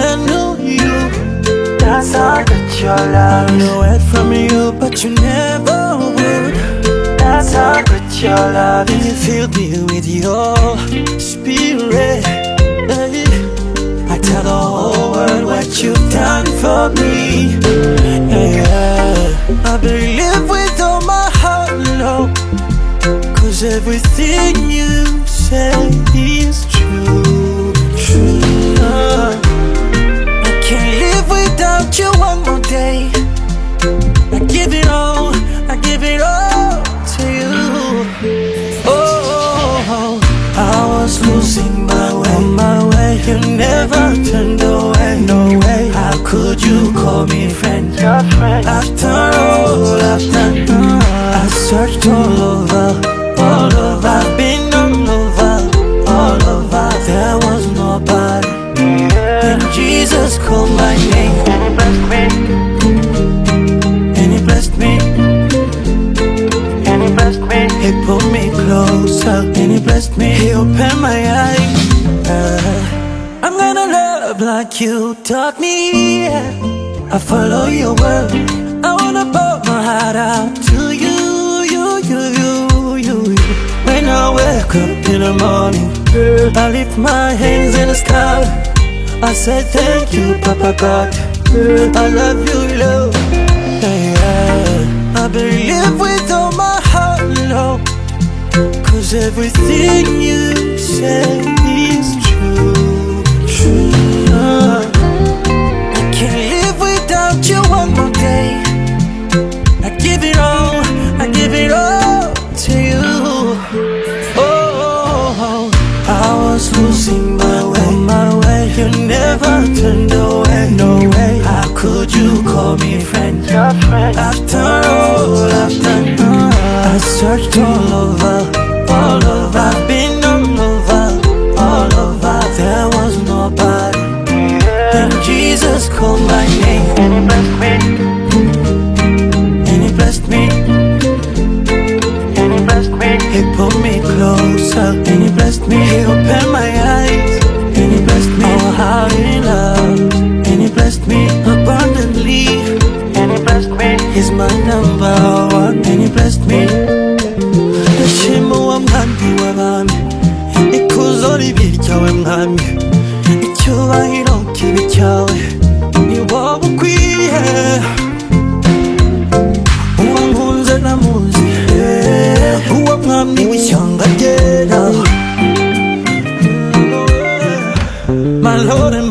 never knew you. That's how I got your love. I know it from you, but you never would. That's how I got your love. And you filled me with your spirit. Hey. I tell the whole world what you've done for me. Yeah. I believe with all my heart, Lord, 'cause everything you say is true, true. I can't live without you one more day. I give it all to you. Oh, I was losing my way, you never turned away, no way. How could you call me friend? After all I've done, I searched all over, I've been all over, there was nobody. Then Jesus called my name, and he blessed me, and he blessed me, he pulled me closer, and he blessed me, he opened my eyes. I'm gonna love like you taught me. I follow your word, I wanna pour my heart out to you. When I wake up in the morning, I lift my hands in the sky, I say thank you, Papa God, I love you, Lord. Yeah. I believe with all my heart, Lord, 'cause everything you say is true, true. I can't live without you one more day. I give it all to you. Oh, I was losing my way, you never turned away, no way. How could you call me friend? After all I've done, I searched all over, I've been all over, there was nobody. Then Jesus called my name, and he blessed me, and he blessed me, and he blessed me, he pulled me closer, and he blessed me, he opened my eyes, and he blessed me, oh how he loves, and he blessed me abundantly, and he blessed me, he's my number one, and he blessed me. Ndashima umwami w'abami, ikuzo ribe ryawe mwami, icyubahiro kibe cyawe, ni wowe ukwiye. Uwo nkunze namuzi, uwo mwami w'ishyanga ryera, my Lord and